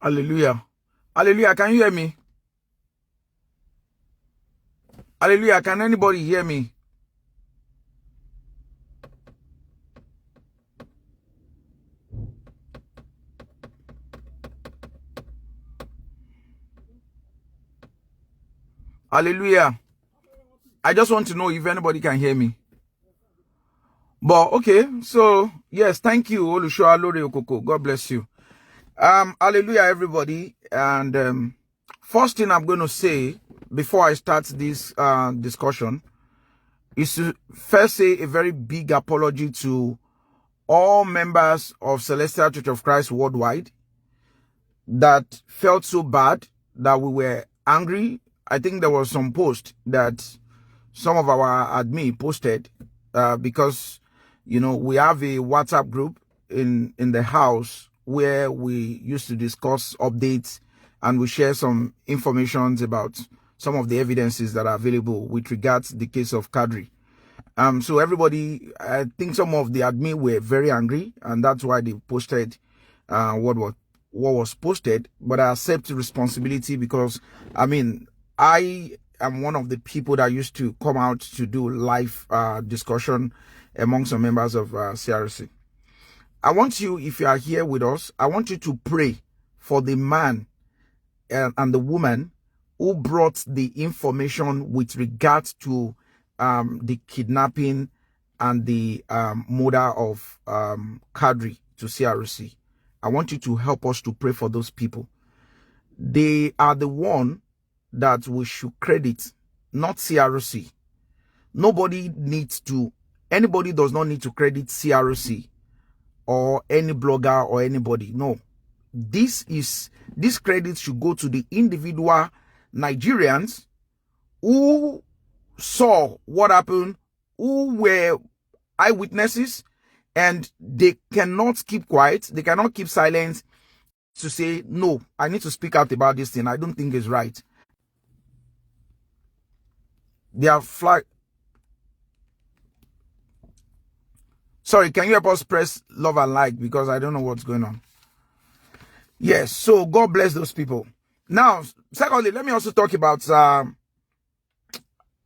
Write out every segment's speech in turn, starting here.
Hallelujah. Hallelujah. Can you hear me? Hallelujah. Can anybody hear me? Hallelujah. I just want to know if anybody can hear me. But okay, so yes, thank you, Olushoa Lore Okoko. God bless you. Hallelujah, everybody. And first thing I'm going to say before I start this discussion is to first say a very big apology to all members of Celestial Church of Christ worldwide that felt so bad that we were angry. I think there was some post that some of our admin posted because, you know, we have a WhatsApp group in the house where we used to discuss updates and we share some information about some of the evidences that are available with regards to the case of Quadri. So everybody, I think some of the admin were very angry, and that's why they posted what was posted. But I accept responsibility because, I mean, I am one of the people that used to come out to do live discussion among some members of CRC. I want you, if you are here with us, I want you to pray for the man and the woman who brought the information with regards to the kidnapping and the murder of Quadri to CRC. I want you to help us to pray for those people. They are the one that we should credit, not CRC. Anybody does not need to credit CRC or any blogger or anybody. No. This credit should go to the individual Nigerians who saw what happened, who were eyewitnesses, and they cannot keep quiet. They cannot keep silent to say, no, I need to speak out about this thing. I don't think it's right. They are Sorry, can you help us press love and like, because I don't know what's going on. Yes, so God bless those people. Now, secondly, let me also talk about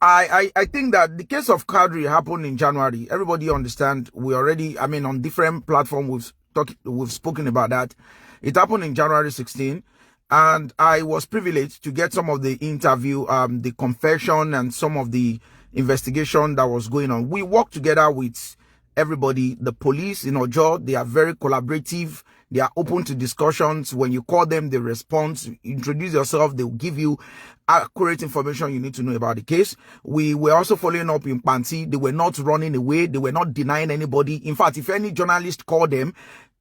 I think that the case of Quadri happened in January. Everybody understand. We already, I mean, on different platforms we've spoken about that. It happened in January 16, and I was privileged to get some of the interview, the confession, and some of the investigation that was going on. We worked together with everybody. The police in Ojo, they are very collaborative. They are open to discussions. When you call them, they respond. Introduce yourself. They'll give you accurate information you need to know about the case. We were also following up in Panti. They were not running away. They were not denying anybody. In fact, if any journalist called them,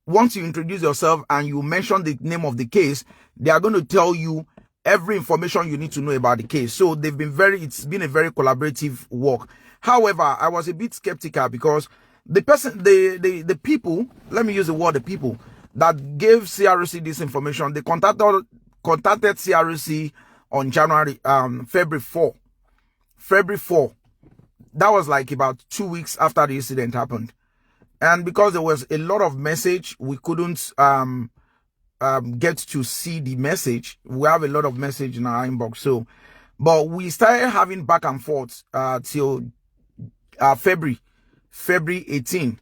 once you introduce yourself and you mention the name of the case, they are going to tell you every information you need to know about the case. So it's been a very collaborative work. However, I was a bit skeptical because the people, let me use the word the people, that gave CRC this information, they contacted CRC on February 4. February 4. That was like about 2 weeks after the incident happened. And because there was a lot of message, we couldn't get to see the message. We have a lot of message in our inbox. But we started having back and forth till February 18.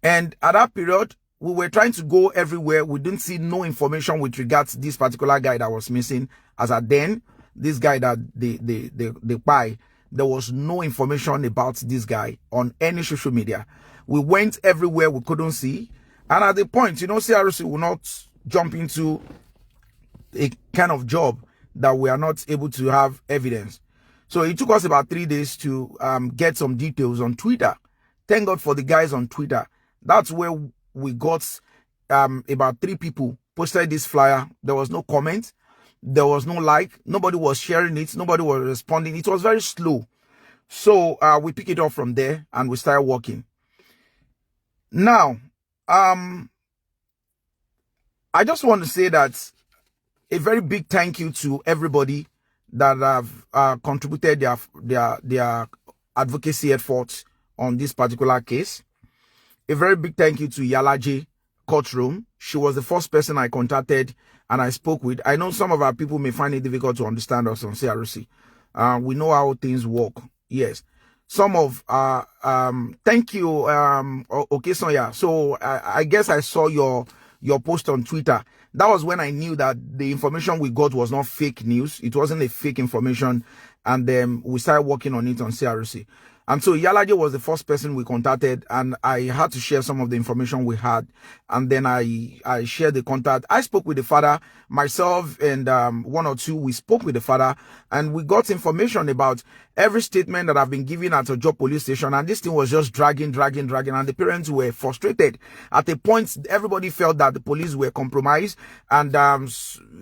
And at that period, we were trying to go everywhere. We didn't see no information with regards to this particular guy that was missing. As at then, this guy that they buy, there was no information about this guy on any social media. We went everywhere, we couldn't see. And at the point, you know, CRC will not jump into a kind of job that we are not able to have evidence. So it took us about 3 days to get some details on Twitter. Thank God for the guys on Twitter. That's where we got about 3 people posted this flyer. There was no comment. There was no like. Nobody was sharing it. Nobody was responding. It was very slow. So we picked it up from there and we started working. Now, I just want to say that a very big thank you to everybody that have contributed their advocacy efforts on this particular case. A very big thank you to Yalaje Courtroom she was the first person I contacted and I spoke with. I know some of our people may find it difficult to understand us on CRC. We know how things work. Yes. Some of thank you, okay, Sonia. So I guess I saw your post on Twitter. That was when I knew that the information we got was not fake news. It wasn't a fake information, and then we started working on it on CRC. And so Yalaje was the first person we contacted, and I had to share some of the information we had. And then I shared the contact. I spoke with the father, myself and one or two, we spoke with the father, and we got information about every statement that I've been given at a job police station. And this thing was just dragging. And the parents were frustrated. At a point, everybody felt that the police were compromised. And,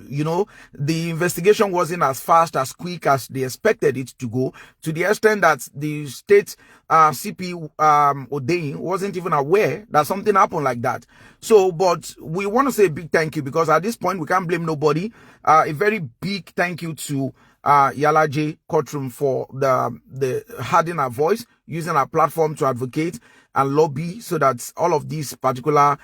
you know, the investigation wasn't as fast, as quick as they expected it to go, to the extent that the state CP Odeyin wasn't even aware that something happened like that. So, but we want to say a big thank you, because at this point we can't blame nobody. A very big thank you to Yalaje Courtroom for the hardening our voice, using our platform to advocate and lobby so that all of these particular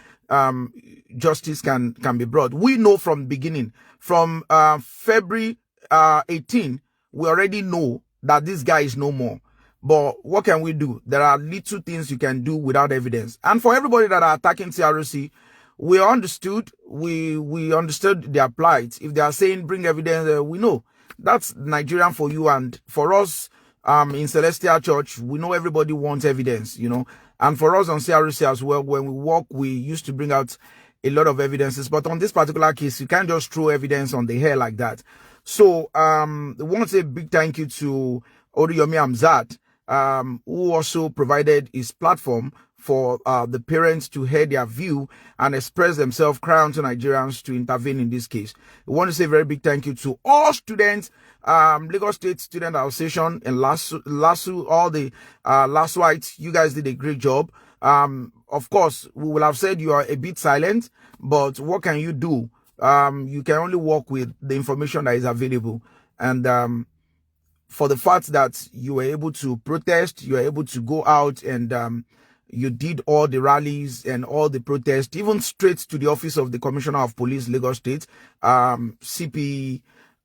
justice can be brought. We know from the beginning, from February 18, we already know that this guy is no more. But what can we do? There are little things you can do without evidence. And for everybody that are attacking CRC, we understood. We understood their plight. If they are saying bring evidence, we know that's Nigerian for you. And for us, in Celestial Church, we know everybody wants evidence, you know. And for us on CRC as well, when we work, we used to bring out a lot of evidences. But on this particular case, you can't just throw evidence on the hair like that. So, I want to say a big thank you to Oriyomi Amzat, who also provided his platform for the parents to hear their view and express themselves, cry out to Nigerians to intervene in this case. I want to say a very big thank you to all students, Lagos State Student Association and LASU, all the LASUites. You guys did a great job. Of course, we will have said you are a bit silent, but what can you do? You can only work with the information that is available. And for the fact that you were able to protest, you were able to go out and you did all the rallies and all the protests, even straight to the office of the Commissioner of Police, Lagos State, CP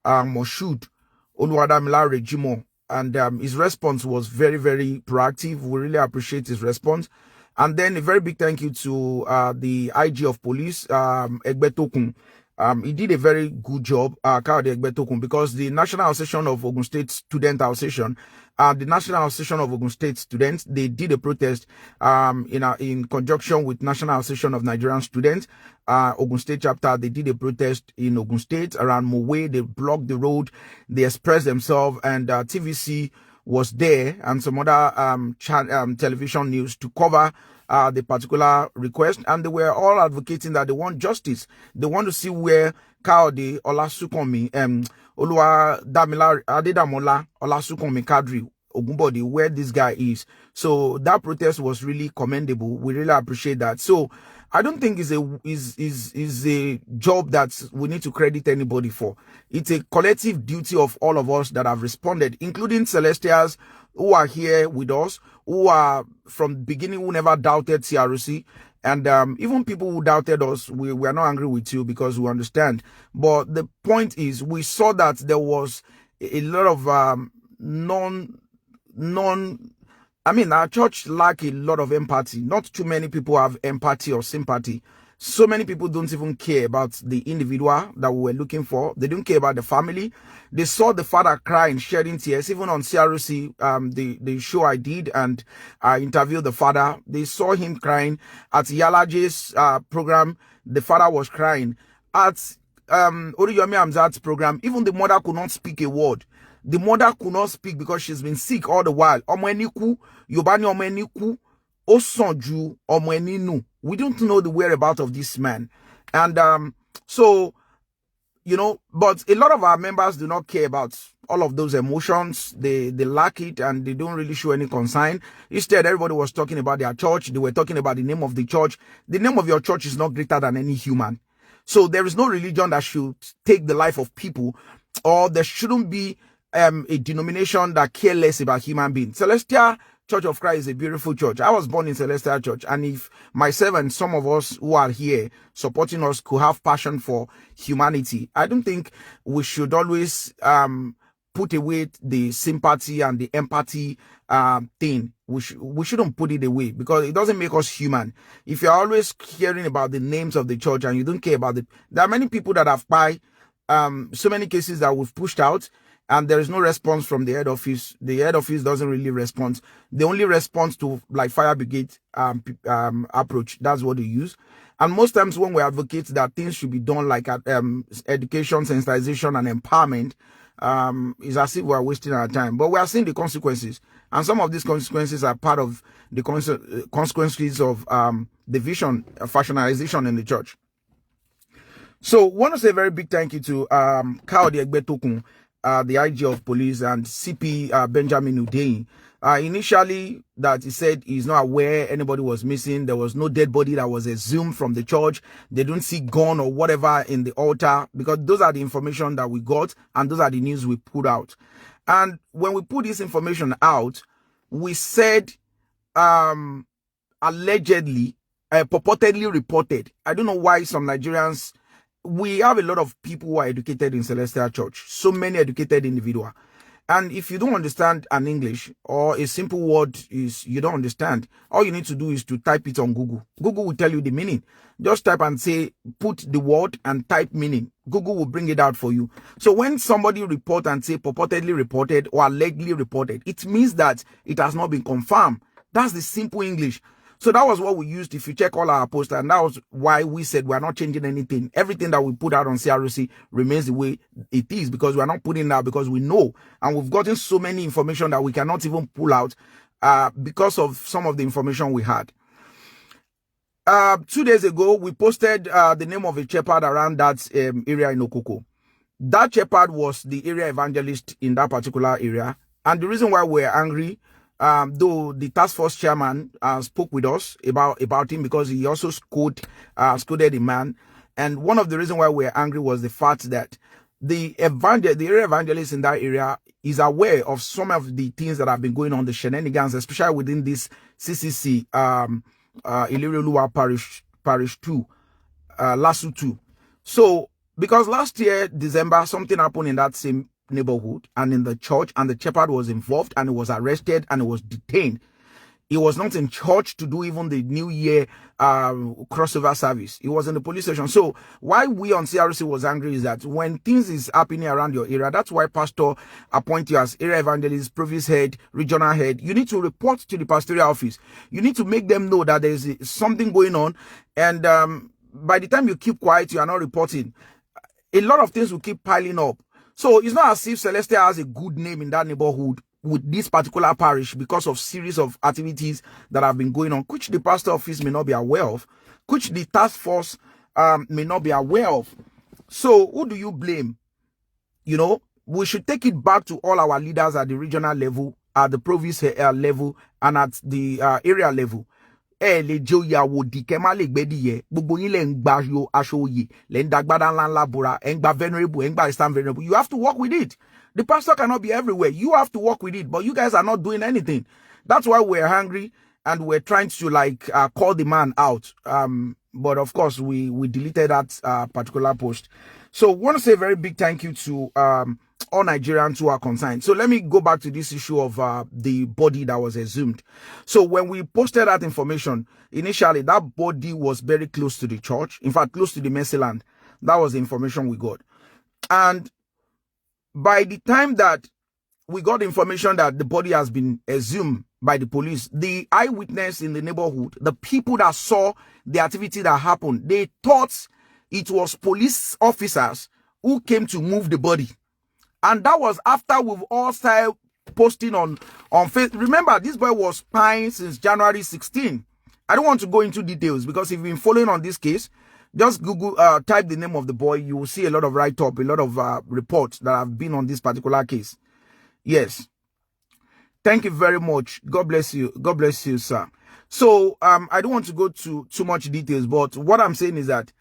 Moshood Oluwadamila Rejimo. And his response was very, very proactive. We really appreciate his response. And then a very big thank you to the IG of Police, Egbetokun. He did a very good job, because the National Association of Ogun State Student Association, the National Association of Ogun State Students, they did a protest in conjunction with National Association of Nigerian Students, Ogun State chapter. They did a protest in Ogun State around Mowe. They blocked the road. They expressed themselves, and TVC was there and some other television news to cover the particular request, and they were all advocating that they want justice. They want to see where Quadri Olasunkanmi Adedamola Olasunkanmi Quadri Ogunbode, where this guy is. So that protest was really commendable. We really appreciate that. So I don't think it's a job that we need to credit anybody for. It's a collective duty of all of us that have responded, including Celestials who are here with us, who are from the beginning, who never doubted CRC. And even people who doubted us, we are not angry with you, because we understand. But the point is, we saw that there was a lot of our church lack a lot of empathy. Not too many people have empathy or sympathy. So many people don't even care about the individual that we were looking for. They don't care about the family. They saw the father crying, shedding tears. Even on CRC, the show I did, and I interviewed the father, they saw him crying. At Yalaje's program, the father was crying. At Oriyomi Amzat's program, even the mother could not speak a word. The mother could not speak because she's been sick all the while. We don't know the whereabouts of this man. And so, you know, but a lot of our members do not care about all of those emotions. They lack it, and they don't really show any concern. Instead, everybody was talking about their church. They were talking about the name of the church. The name of your church is not greater than any human. So there is no religion that should take the life of people, or there shouldn't be a denomination that care less about human beings. Celestial Church of Christ is a beautiful church. I was born in Celestial Church, and if myself and some of us who are here supporting us could have passion for humanity, I don't think we should always put away the sympathy and the empathy thing. We shouldn't put it away, because it doesn't make us human. If you're always hearing about the names of the church and you don't care about there are many people that have so many cases that we've pushed out, and there is no response from the head office. The head office doesn't really respond. They only respond to like fire brigade approach. That's what they use. And most times when we advocate that things should be done like education, sensitization, and empowerment, it's as if we are wasting our time. But we are seeing the consequences. And some of these consequences are part of the consequences of division, factionalization in the church. So I want to say a very big thank you to Kayode Egbetokun, the IG of police, and CP Benjamin Hundeyin. Initially, that he said he's not aware anybody was missing. There was no dead body that was exhumed from the church. They don't see gun or whatever in the altar, because those are the information that we got, and those are the news we put out. And when we put this information out, we said allegedly, purportedly reported. I don't know why some Nigerians, we have a lot of people who are educated in Celestial Church, so many educated individuals. And if you don't understand an English, or a simple word is you don't understand, all you need to do is to type it on Google. Google will tell you the meaning. Just type and say, put the word and type meaning. Google will bring it out for you. So when somebody report and say purportedly reported or allegedly reported, it means that it has not been confirmed. That's the simple English. So that was what we used. If you check all our posts, and that was why we said we're not changing anything. Everything that we put out on CROC remains the way it is, because we're not putting it out because we know. And we've gotten so many information that we cannot even pull out because of some of the information we had. 2 days ago, we posted the name of a shepherd around that area in Okoko. That shepherd was the area evangelist in that particular area. And the reason why we're angry, though the task force chairman spoke with us about him, because he also scolded the man. And one of the reasons why we're angry was the fact that the area evangelist in that area is aware of some of the things that have been going on, the shenanigans, especially within this CCC, Ilerioluwa Parish 2, LASU 2. So, because last year, December, something happened in that same neighborhood and in the church, and the shepherd was involved, and he was arrested and he was detained. He was not in church to do even the New Year crossover service. He was in the police station. So why we on CRC was angry is that when things is happening around your area, that's why pastor appoint you as area evangelist, province head, regional head. You need to report to the pastoral office. You need to make them know that there's something going on. And by the time you keep quiet, you are not reporting, a lot of things will keep piling up. So it's not as if Celestial has a good name in that neighborhood with this particular parish because of series of activities that have been going on, which the pastor office may not be aware of, which the task force may not be aware of. So who do you blame? You know, we should take it back to all our leaders at the regional level, at the province level, and at the area level. Le joya di kema le gbedi ye gbogbo yin le ngba yo asoye le ndagbada nla nla bora engba venerable engba stand venerable. You have to work with it. The pastor cannot be everywhere. You have to work with it, but you guys are not doing anything. That's why we're hungry and we're trying to like call the man out. But of course we deleted that particular post. So we want to say a very big thank you to all Nigerians who are concerned. So let me go back to this issue of the body that was exhumed. So when we posted that information, initially that body was very close to the church. In fact, close to the mercy land. That was the information we got. And by the time that we got information that the body has been exhumed by the police, the eyewitness in the neighborhood, the people that saw the activity that happened, they thought it was police officers who came to move the body. And that was after we've all started posting on Facebook. Remember, this boy was spying since January 16. I don't want to go into details because if you've been following on this case, just Google, type the name of the boy. You will see a lot of write-up, a lot of reports that have been on this particular case. Yes. Thank you very much. God bless you. God bless you, sir. So, I don't want to go to too much details, but what I'm saying is that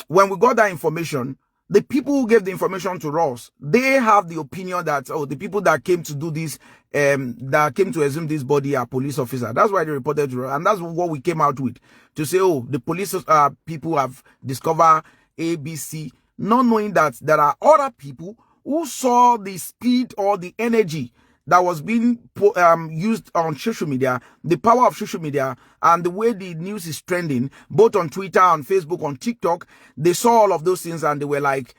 when we got that information, the people who gave the information to us, they have the opinion that, oh, the people that came to do this, that came to exhume this body are police officers. That's why they reported to us. And that's what we came out with, to say, oh, the police people have discovered ABC, not knowing that there are other people who saw the speed or the energy that was being used on social media, the power of social media, and the way the news is trending, both on Twitter, on Facebook, on TikTok. They saw all of those things and they were like,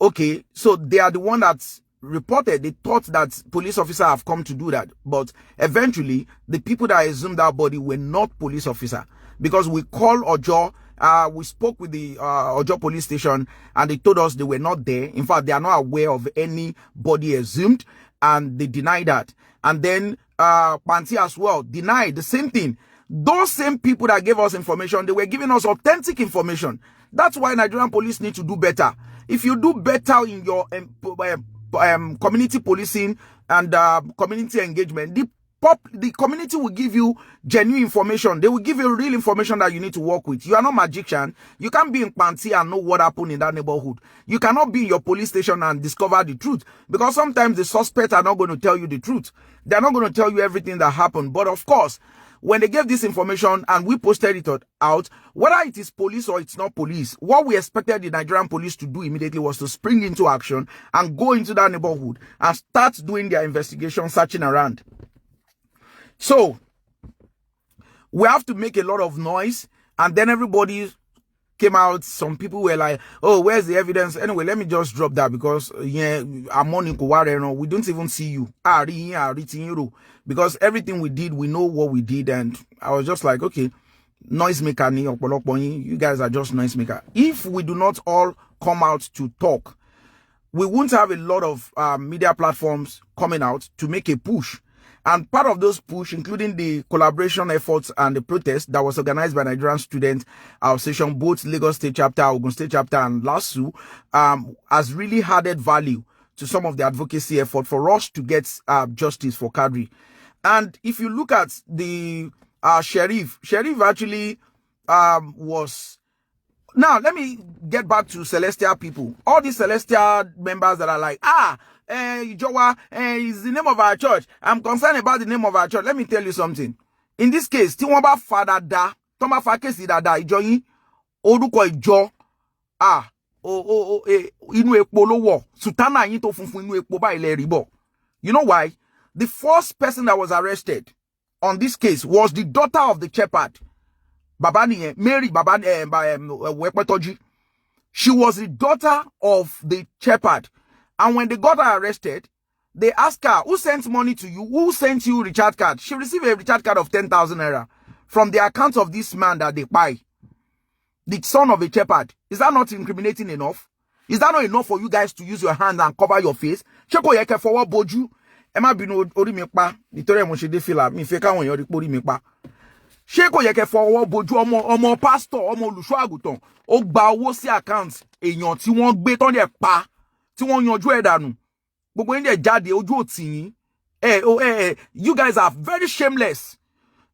okay, so they are the one that's reported. They thought that police officers have come to do that. But eventually, the people that exhumed that body were not police officers, because we called Ojo. We spoke with the Ojo police station and they told us they were not there. In fact, they are not aware of any body exhumed. And they denied that. And then Panti as well denied the same thing. Those same people that gave us information, they were giving us authentic information. That's why Nigerian police need to do better. If you do better in your community policing and community engagement, the community will give you genuine information. They will give you real information that you need to work with. You are not magician. You can't be in Panti and know what happened in that neighborhood. You cannot be in your police station and discover the truth, because sometimes the suspects are not going to tell you the truth. They're not going to tell you everything that happened. But of course, when they gave this information and we posted it out, whether it is police or it's not police, what we expected the Nigerian police to do immediately was to spring into action and go into that neighborhood and start doing their investigation, searching around. So, we have to make a lot of noise, and then everybody came out. Some people were like, oh, where's the evidence? Anyway, let me just drop that, because yeah, I'm on we don't even see you. Because everything we did, we know what we did, and I was just like, okay, noisemaker, you guys are just noisemaker. If we do not all come out to talk, we won't have a lot of media platforms coming out to make a push. And part of those push, including the collaboration efforts and the protest that was organized by Nigerian Student Association, both Lagos State Chapter, Ogun State Chapter, and LASU, has really added value to some of the advocacy effort for us to get justice for Quadri. And if you look at the Sheriff actually was... Now, let me get back to Celestial people. All these Celestial members that are like, Jowa, is the name of our church. I'm concerned about the name of our church. Let me tell you something. In this case, Tiwamba Father Da, Toma Fakesi Dada, Ijoyin, Oduko Ijo, Inu Ekpo Lowo, Sutana Yinto Funfun Inu Ekpo Ba Ile Ribo. You know why? The first person that was arrested on this case was the daughter of the shepherd, Babani, Mary Babani, Wepetoji. She was the daughter of the shepherd. And when they got her arrested, they asked her, who sent money to you? Who sent you recharge card? She received a recharge card of 10,000 naira from the account of this man that they buy, the son of a shepherd. Is that not incriminating enough? Is that not enough for you guys to use your hand and cover your face? Cheko yeke forward boju. Emma binu ori mi pa. Nítorí mo ṣe dé fìlà mi fẹ́ káwọn èèyàn rí pé orí mi pa. Cheko yeke forward boju ọmọ pastor, ọmọ olùṣọ́ àgùntàn. Ó gba owó sí account èèyàn tí wọ́n gbé tán dẹ̀ pa. Tí wọ́n yanjú ẹ̀ dànù. Gbogbo yín dẹ̀ jáde ojú òtì yín. You guys are very shameless.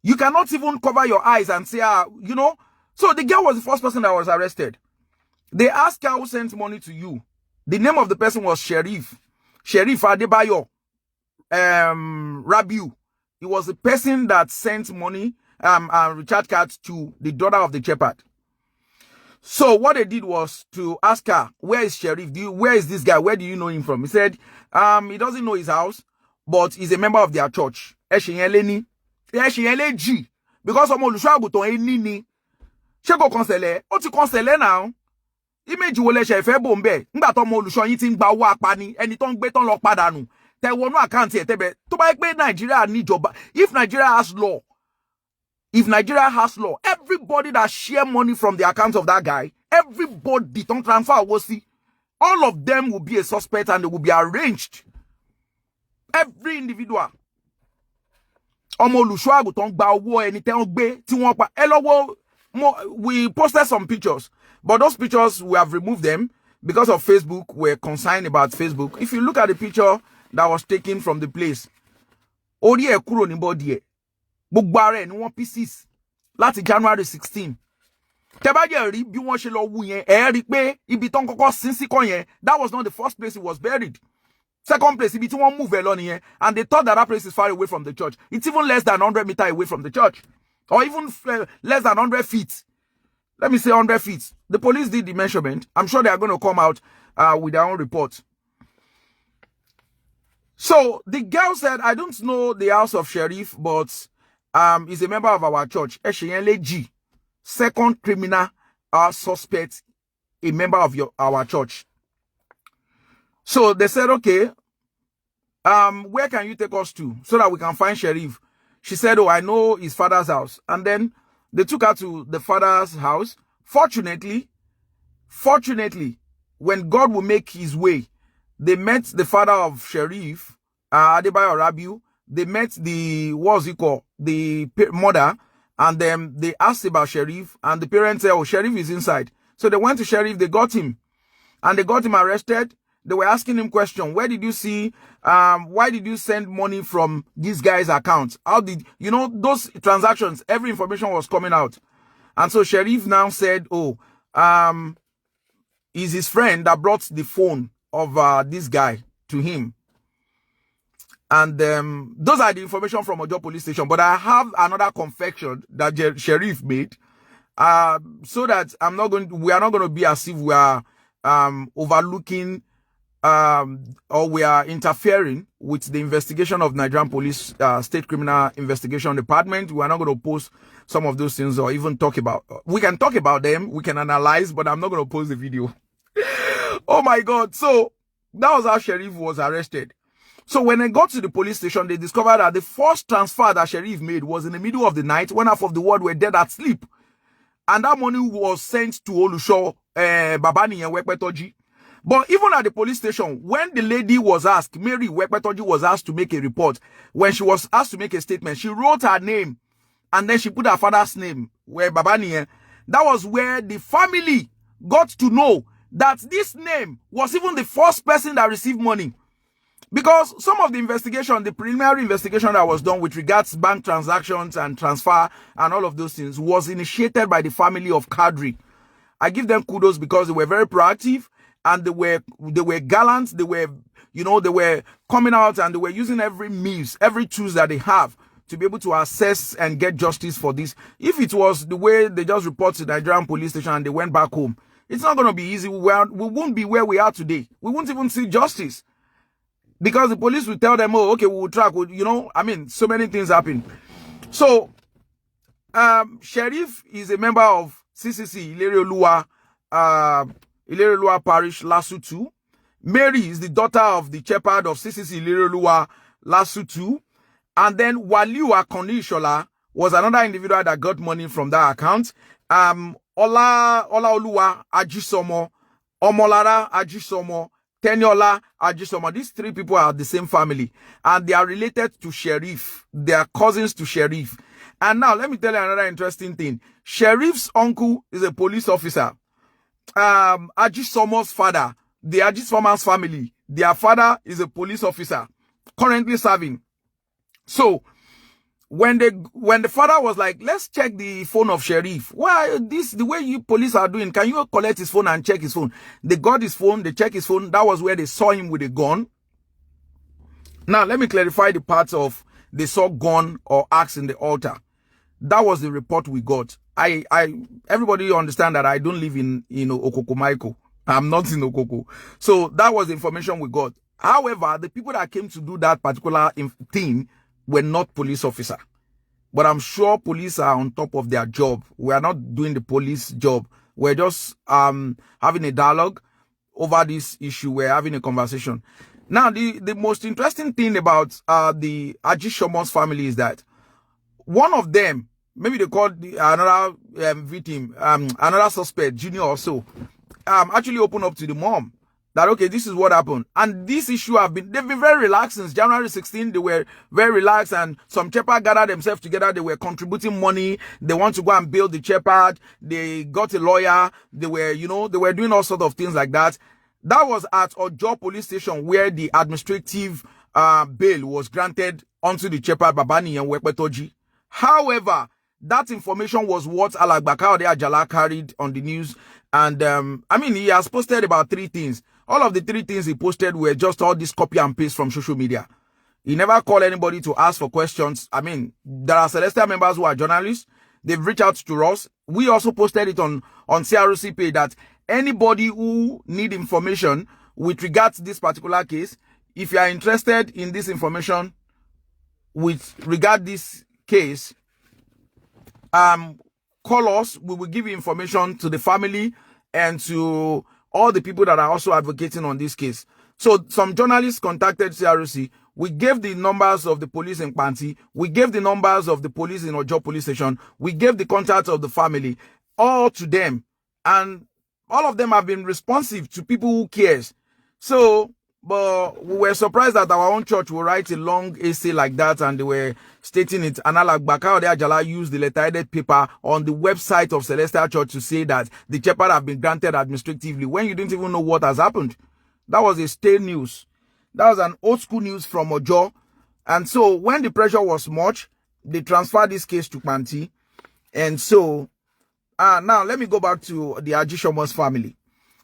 You cannot even cover your eyes and say, you know. So the girl was the first person that was arrested. They asked her who sent money to you. The name of the person was Sheriff Adebayo Rabiu. He was the person that sent money and recharge cards to the daughter of the shepherd. So what they did was to ask her, where is Sheriff? Where is this guy? Where do you know him from? He said, he doesn't know his house, but he's a member of their church. Because ọmọ olùṣọ́ àgùntàn ẹni ni. Ṣé kò kọnsẹ̀lẹ̀? Ó ti kọnsẹ̀lẹ̀ now. Image wo lẹ ṣe fẹ́ bò ńbẹ̀. Nígbà tó ọmọ olùṣọ́ yín ti ń gba owó apani, ẹni tó ń gbé tán lọ padà nù. Tẹ wọnú account ẹ̀ tẹ́bẹ̀. Tó bá yẹ pé Nigeria níjọba, if Nigeria has law, everybody that share money from the account of that guy, everybody don't transfer owó sí, all of them will be a suspect and they will be arranged. Every individual. Ọmọ olùṣọ́ àgùntàn gba owó ẹni tẹ́ wọ́n gbé tí wọ́n pa. Ẹ lọ wo, we posted some pictures, but those pictures we have removed them because of Facebook. We're concerned about Facebook. If you look at the picture that was taken from the place, orí ẹ̀ kúrò ní body ẹ̀. Gbogbo ara ẹ̀ ni wọ́n pieces láti January 16. That was not the first place he was buried. Second place, if one move along here, and they thought that place is far away from the church. It's even less than 100 meters away from the church, or even less than 100 feet. Let me say 100 feet. The police did the measurement. I'm sure they are going to come out with their own report. So the girl said, I don't know the house of sheriff, but is a member of our church. G, second criminal suspect, a member of our church. So they said, okay, where can you take us to so that we can find sheriff? She said, oh, I know his father's house. And then they took her to the father's house. Fortunately, when God will make his way, they met the father of Sheriff, Adebayo Rabiu. They met the, the mother, and then they asked about Sheriff, and the parents said, oh, Sheriff is inside. So they went to Sheriff, they got him, and they got him arrested. They were asking him questions. Where did you see, why did you send money from this guy's account? How did, those transactions, every information was coming out. And so Sheriff now said, oh, is his friend that brought the phone of this guy to him. And those are the information from Ojo police station. But I have another confession that Sheriff made, so that we are not going to be as if we are overlooking or we are interfering with the investigation of Nigerian Police State Criminal Investigation Department. We are not going to post some of those things or even talk about. We can talk about them, we can analyze, but I'm not going to post the video. Oh my God. So that was how Sheriff was arrested. So when they got to the police station, they discovered that the first transfer that Sheriff made was in the middle of the night when half of the world were dead at sleep. And that money was sent to Olusho, Babani and Wekpetoji. But even at the police station, when the lady was asked, Mary Wekpetoji was asked to make a report, when she was asked to make a statement, she wrote her name and then she put her father's name, where Babani. That was where the family got to know that this name was even the first person that received money. Because some of the investigation, the preliminary investigation that was done with regards to bank transactions and transfer and all of those things was initiated by the family of Quadri. I give them kudos because they were very proactive and they were gallant. They were, they were coming out and they were using every means, every tools that they have to be able to assess and get justice for this. If it was the way they just report to the Nigerian police station and they went back home, it's not going to be easy. We won't be where we are today. We won't even see justice. Because the police will tell them, oh, okay, we will track, so many things happen. So, Sheriff is a member of CCC, Ilere-Oluwa Parish, LASU 2. Mary is the daughter of the shepherd of CCC, Ilere-Oluwa, LASU 2. And then Waliu Akanni Ishola was another individual that got money from that account. Olaoluwa Ajisomo, Omolara Ajisomo, Teniola Ajisomo. These three people are the same family and they are related to Sheriff. They are cousins to Sheriff. And now let me tell you another interesting thing. Sheriff's uncle is a police officer. Ajisomo's father, the Ajisomo's family, their father is a police officer currently serving. So when the father was like, let's check the phone of Sheriff. Why the way you police are doing, can you collect his phone and check his phone? They got his phone, they checked his phone. That was where they saw him with a gun. Now, let me clarify the parts of they saw gun or axe in the altar. That was the report we got. Everybody understand that I don't live in, Okoko Maiko. I'm not in Okoko. So that was the information we got. However, the people that came to do that particular thing were not police officer. But I'm sure police are on top of their job. We are not doing the police job. We're just having a dialogue over this issue. We're having a conversation. Now, the most interesting thing about the Ajisomo's family is that one of them, maybe they called another victim, another suspect, junior or so, actually opened up to the mom that, okay, this is what happened. And this issue they've been very relaxed since January 16. They were very relaxed and some shepherd gathered themselves together. They were contributing money. They want to go and build the shepherd. They got a lawyer. They were, they were doing all sorts of things like that. That was at Ojo police station where the administrative bail was granted onto the shepherd Babani and Wekpetoji. However, that information was what Alagba Kayode Ajala carried on the news. And I mean, he has posted about 3 things. All of the 3 things he posted were just all this copy and paste from social media. He never called anybody to ask for questions. I mean, there are Celestial members who are journalists. They've reached out to us. We also posted it on CRC page that anybody who need information with regards to this particular case, if you are interested in this information with regard this case, call us. We will give you information to the family and to all the people that are also advocating on this case. So some journalists contacted CRC. We gave the numbers of the police in Panti. We gave the numbers of the police in Ojo police station. We gave the contacts of the family, all to them. And all of them have been responsive to people who cares. So, but we were surprised that our own church will write a long essay like that, and they were stating it. And Alagba Kayode Ajala used the letter-headed paper on the website of Celestial Church to say that the shepherd have been granted administratively when you didn't even know what has happened. That was a stale news. That was an old school news from Ojo. And so when the pressure was much, they transferred this case to Panti. And so, now let me go back to the Ajishomo's family.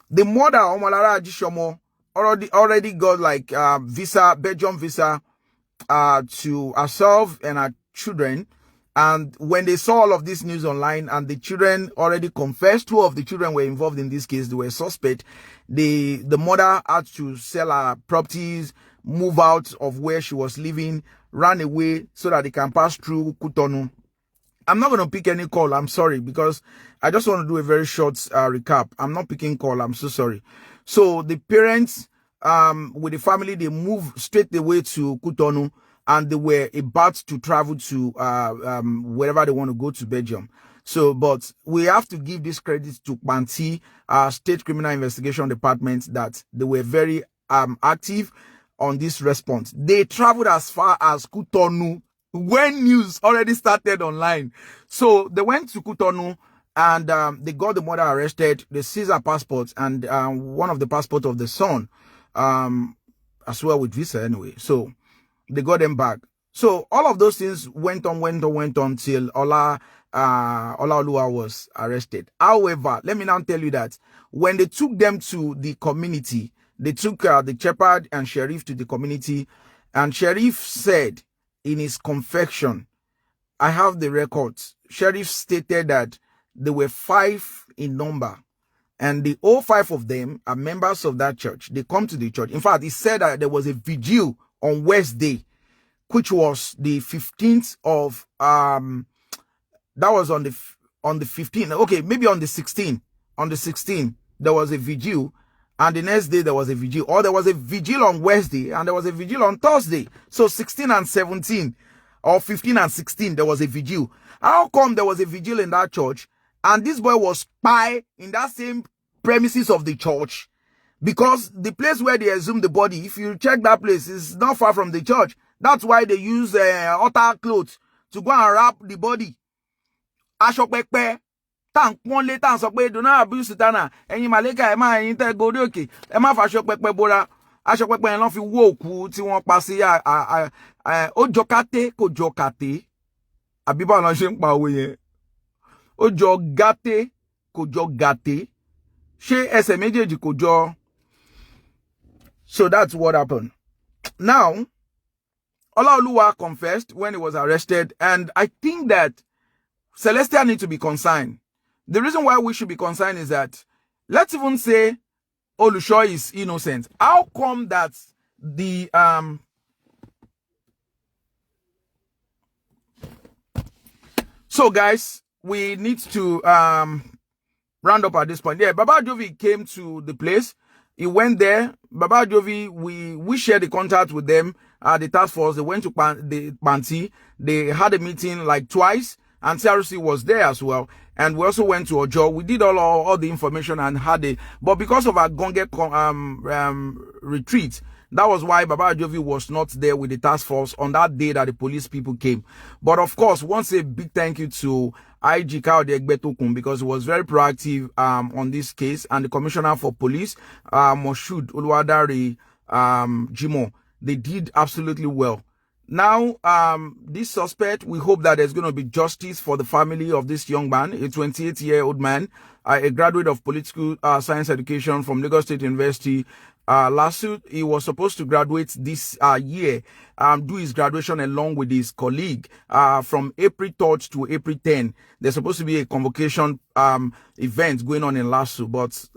The mother, Omolara Ajishomo, already got like visa, Belgium visa, to herself and her children. And when they saw all of this news online and the children already confessed, 2 of the children were involved in this case, they were suspect. The mother had to sell her properties, move out of where she was living, run away so that they can pass through Cotonou. I'm not going to pick any call. I'm sorry, because I just want to do a very short recap. I'm not picking call. I'm so sorry. So the parents, with the family, they moved straight away to Cotonou, and they were about to travel to wherever they want to go to Belgium. So, but we have to give this credit to Panti, State Criminal Investigation Department, that they were very active on this response. They traveled as far as Cotonou when news already started online. So they went to Cotonou and they got the mother arrested. They seized her passport and one of the passport of the son, as well with visa anyway. So they got them back. So all of those things went on till Ola Oluwa was arrested. However, let me now tell you that when they took them to the community, they took the shepherd and sheriff to the community, and sheriff said in his confession, I have the records. Sheriff stated that there were 5 in number, and the all 5 of them are members of that church. They come to the church. In fact, he said that there was a vigil on Wednesday, which was the 15th of that was on the 15th. Okay, maybe on the 16th. On the 16th, there was a vigil, and the next day there was a vigil. Or there was a vigil on Wednesday, and there was a vigil on Thursday. So 16 and 17, or 15 and 16, there was a vigil. How come there was a vigil in that church, and this boy was spy in that same premises of the church? Because the place where they exhumed the body, if you check that place, is not far from the church. That's why they use outer clothes to go and wrap the body. Aṣọ pẹpẹ tan pon le tan sọ pé do not abuse Satan. Ẹ̀yin màlẹ́kà ẹ má ẹ̀yin tẹ́ gorí òkè. Ẹ má fa aṣọ pẹpẹ bora. Aṣọ pẹpẹ yẹn ló fi wó òkú tí wọ́n pa sí ó jọ kàtẹ́ kò jọ kàtẹ́. Àbí báwo la ṣe ń pa òwe yẹn. Ó jọ gàtẹ́ kò jọ gàtẹ́. Ṣé ẹsẹ̀ méjèèjì kò jọ? So that's what happened. Now, Olaoluwa confessed when he was arrested, and I think that Celestial need to be consigned. The reason why we should be consigned is that, let's even say Olusho is innocent. How come that the so guys, we need to round up at this point. Yeah, Baba Jovi came to the place. He went there. Baba Jovi, we shared the contact with them, the task force. They went to Panti. They had a meeting like twice, and CRC was there as well. And we also went to Ojo. We did all the information and had it. But because of our Gonge retreat, that was why Baba Jovi was not there with the task force on that day that the police people came. But of course, once a big thank you to IG Kayode Egbetokun, because he was very proactive on this case, and the Commissioner for Police, Moshood Oluwadare Jimo. They did absolutely well. Now, this suspect, we hope that there's going to be justice for the family of this young man, a 28-year-old man, a graduate of political science education from Lagos State University, LASU. He was supposed to graduate this year, do his graduation along with his colleague from April 3rd to April 10th. There's supposed to be a convocation event going on in LASU, but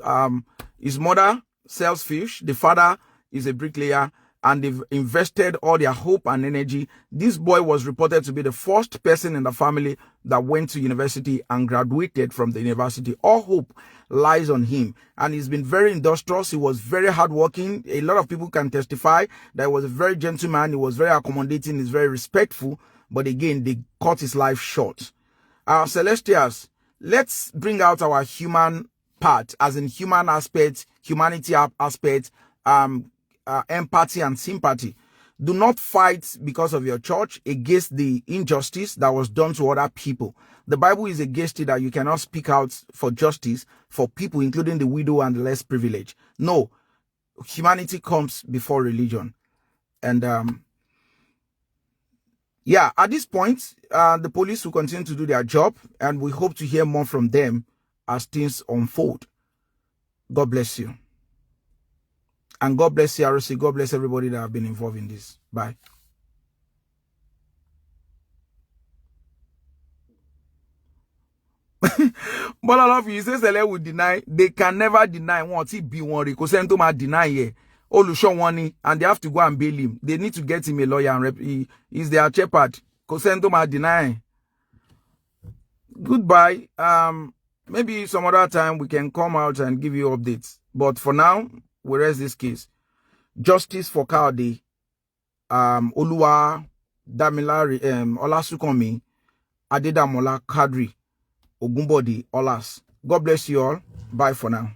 his mother sells fish, the father is a bricklayer, and they've invested all their hope and energy. This boy was reported to be the first person in the family that went to university and graduated from the university. All hope lies on him. And he's been very industrious. He was very hardworking. A lot of people can testify that he was a very gentleman. He was very accommodating. He's very respectful. But again, they cut his life short. Celestials, let's bring out our human part, as in human aspect, humanity aspect, empathy and sympathy. Do not fight because of your church against the injustice that was done to other people. The Bible is against it that you cannot speak out for justice for people, including the widow and the less privileged. No, humanity comes before religion. And yeah, at this point, the police will continue to do their job, and we hope to hear more from them as things unfold. God bless you. And God bless CRC. God bless everybody that have been involved in this. Bye. But all of you say Sele will deny. They can never deny what he be one. Because send to deny here. Olusho wani, and they have to go and bail him. They need to get him a lawyer and he is their shepherd. Because send to deny. Goodbye. Maybe some other time we can come out and give you updates. But for now, we rest this case. Justice for Kayode, Adedamola, Olasunkanmi, Adedamola, Quadri Ogunbode, Olas. God bless you all. Bye for now.